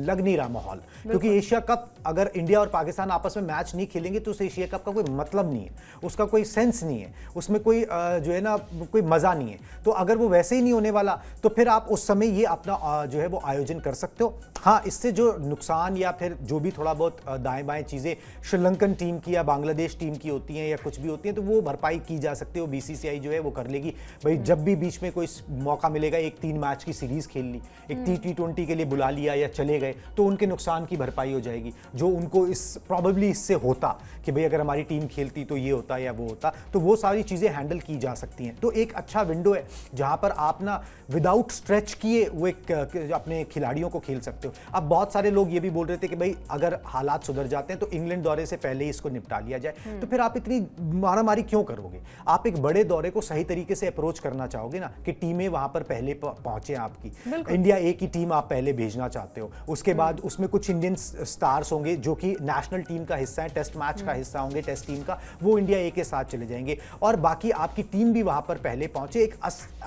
लग नहीं रहा माहौल, क्योंकि एशिया कप अगर इंडिया और पाकिस्तान आपस में मैच नहीं खेलेंगे तो उस एशिया कप का कोई मतलब नहीं है, उसका कोई सेंस नहीं है, उसमें कोई जो है ना कोई मज़ा नहीं है। तो अगर वो वैसे ही नहीं होने वाला तो फिर आप उस समय ये अपना जो है वो आयोजन कर सकते हो। हाँ, इससे जो नुकसान या फिर जो भी थोड़ा बहुत दाएं बाएं चीज़ें श्रीलंकन टीम की या बांग्लादेश टीम की होती हैं या कुछ भी होती हैं तो वो भरपाई की जा सकती है, वो बीसीसीआई जो है वो कर लेगी। भाई जब भी बीच में कोई मौका मिलेगा, एक 3 मैच की सीरीज खेल ली, एक T20 के लिए बुला लिया या चले गए, तो उनके नुकसान की भरपाई हो जाएगी। जो उनको इस प्रॉबेबली इससे होता कि भाई अगर हमारी टीम खेलती तो ये होता या वो होता, तो वो सारी चीज़ें हैंडल की जा सकती हैं। तो एक अच्छा विंडो है जहाँ पर आप ना विदाउट स्ट्रेच किए वो एक अपने खिलाड़ियों को खेल सकते हो। अब बहुत सारे लोग ये भी बोल रहे थे कि भाई अगर हालात सुधर जाते हैं तो इंग्लैंड दौरे से पहले ही इसको निपटा लिया जाए, तो फिर आप इतनी मारामारी क्यों करोगे? आप एक बड़े दौरे को सही तरीके से अप्रोच करना चाहोगे ना, कि टीमें वहां पर पहले पहुंचे आपकी। इंडिया ए की टीम आप पहले भेजना चाहते हो, उसके बाद उसमें कुछ इंडियन स्टार्स होंगे जो कि नेशनल टीम का हिस्सा है, टेस्ट मैच का हिस्सा होंगे, टेस्ट टीम का, वो इंडिया ए के साथ चले जाएंगे और बाकी आपकी टीम भी वहां पर पहले पहुंचे, एक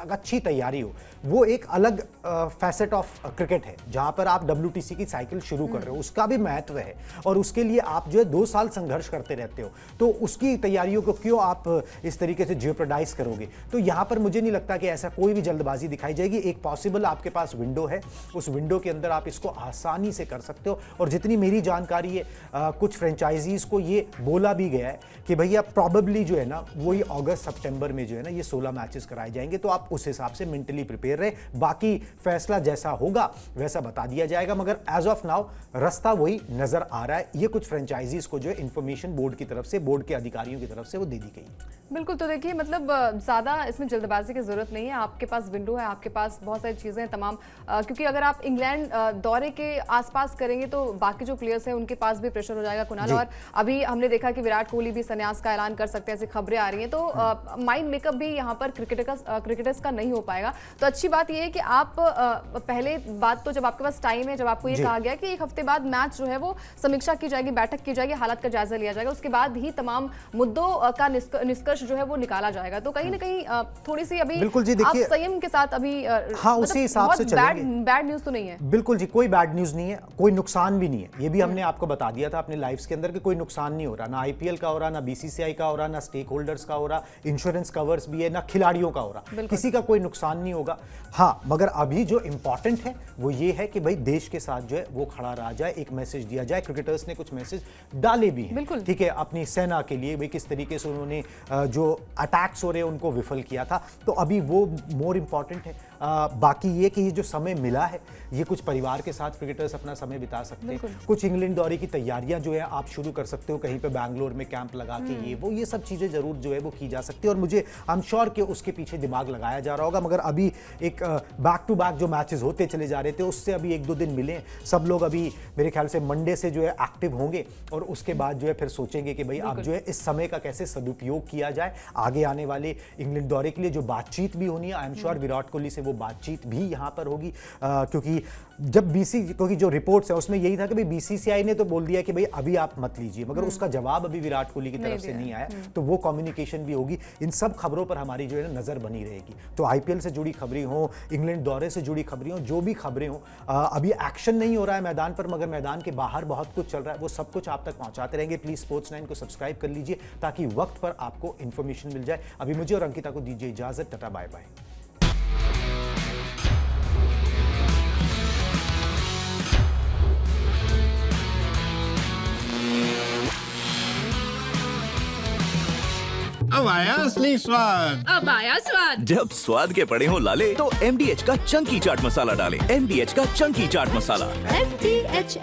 अच्छी तैयारी हो। वो एक अलग फैसेट ऑफ क्रिकेट है जहां पर आप WTC की साइकिल शुरू कर रहे हो, उसका भी महत्व है और उसके लिए आप जो है 2 साल संघर्ष करते रहते हो, तो उसकी तैयारियों को क्यों आप इस तरीके से जेओपर्डाइज करोगे? तो यहां पर मुझे नहीं लगता कि ऐसा कोई भी जल्दबाजी दिखाई जाएगी। एक पॉसिबल आपके पास विंडो है, उस विंडो के अंदर आप इसको आसानी से कर सकते हो। और जितनी मेरी जानकारी है कुछ फ्रेंचाइजीज को ये बोला भी गया है कि भैया प्रॉबेबली जो है ना वही अगस्त सितंबर में जो है ना ये 16 मैचेस कराए जाएंगे, तो आप उस हिसाब से मेंटली प्रिपेयर रहे। बाकी फैसला जैसा होगा वैसा बता दिया जाएगा, मगर एज ऑफ नाउ रास्ता वही नजर आ रहा है। ये कुछ फ्रेंचाइजीज को जो है इंफॉर्मेशन बोर्ड की तरफ से, बोर्ड के अधिकारियों की तरफ से वो दे दी गई। बिल्कुल, तो देखिए मतलब ज़्यादा इसमें जल्दबाजी की ज़रूरत नहीं है। आपके पास विंडो है, आपके पास बहुत सारी चीज़ें हैं तमाम, क्योंकि अगर आप इंग्लैंड दौरे के आसपास करेंगे तो बाकी जो प्लेयर्स हैं उनके पास भी प्रेशर हो जाएगा कुणाल। और अभी हमने देखा कि विराट कोहली भी संन्यास का ऐलान कर सकते हैं, ऐसी खबरें आ रही हैं, तो माइंड मेकअप भी यहाँ पर क्रिकेटर्स का नहीं हो पाएगा। तो अच्छी बात यह है कि आप पहले बात तो जब आपके पास टाइम है, जब आपको ये कहा गया कि 1 हफ्ते बाद मैच जो है वो समीक्षा की जाएगी, बैठक की जाएगी, हालात का जायजा लिया जाएगा, उसके बाद ही तमाम मुद्दों का निष्कर्ष जो है वो निकाला जाएगा। तो कहीं ना कहीं थोड़ी सी अभी बिल्कुल जी, देखिए आप संयम के साथ अभी हाँ उसी हिसाब से चलेंगे। बैड न्यूज तो नहीं है। बिल्कुल जी, कोई बैड न्यूज नहीं है, कोई नुकसान भी नहीं है। ये भी हमने आपको बता दिया था अपने लाइव्स के अंदर कि कोई नुकसान नहीं हो रहा, ना आईपीएल का हो रहा, ना बीसीसीआई का हो रहा, ना स्टेक होल्डर्स का हो रहा, इंश्योरेंस कवर्स भी है, ना खिलाड़ियों का हो रहा, किसी का कोई नुकसान नहीं होगा। हाँ, मगर अभी जो इंपॉर्टेंट है वो ये है कि भाई देश के साथ जो है वो खड़ा रहा जाए, एक मैसेज दिया जाए। क्रिकेटर्स ने कुछ मैसेज डाले भी हैं, ठीक है, अपनी सेना के लिए, भाई किस तरीके से उन्होंने जो अटैक्स हो रहे हैं उनको विफल किया था, तो अभी वो मोर इंपॉर्टेंट है। बाकी ये कि ये जो समय मिला है ये कुछ परिवार के साथ क्रिकेटर्स अपना समय बिता सकते हैं, कुछ इंग्लैंड दौरे की तैयारियां जो है आप शुरू कर सकते हो, कहीं पे बैंगलोर में कैंप लगा के ये सब चीजें जरूर जो है वो की जा सकती है। और मुझे आई एम श्योर कि उसके पीछे दिमाग लगाया जा रहा होगा, मगर अभी एक बैक टू बैक जो मैचेस होते चले जा रहे थे उससे अभी 1-2 दिन मिले, सब लोग अभी मेरे ख्याल से मंडे से जो है एक्टिव होंगे और उसके बाद जो है फिर सोचेंगे कि भाई अब जो है इस समय का कैसे सदुपयोग किया जाए आगे आने वाले इंग्लैंड दौरे के लिए। जो बातचीत भी होनी है, I am sure Virat Kohli से वो बातचीत भी यहाँ पर होगी, क्योंकि जब क्योंकि जो रिपोर्ट्स है उसमें यही था कि भाई बीसीसीआई ने तो बोल दिया कि भाई अभी आप मत लीजिए, मगर उसका जवाब अभी विराट कोहली की तरफ से नहीं आया, तो वो कम्युनिकेशन भी होगी। इन सब खबरों पर हमारी जो है नजर बनी रहेगी। तो आईपीएल से जुड़ी खबरें हो, इंग्लैंड दौरे से जुड़ी खबरें हो, जो भी खबरें हो, अभी एक्शन नहीं हो रहा है मैदान पर, मगर मैदान के बाहर बहुत कुछ चल रहा है, वो सब कुछ आप तक पहुंचाते रहेंगे। प्लीज स्पोर्ट्स 9 को सब्सक्राइब कर लीजिए ताकि वक्त पर आपको इंफॉर्मेशन मिल जाए। अभी मुझे और अंकिता को दीजिए इजाजत, टाटा बाय बाय। अब आया असली स्वाद। अब आया स्वाद। जब स्वाद के पड़े हो लाले तो MDH का चंकी चाट मसाला डालें। MDH का चंकी चाट मसाला। MDH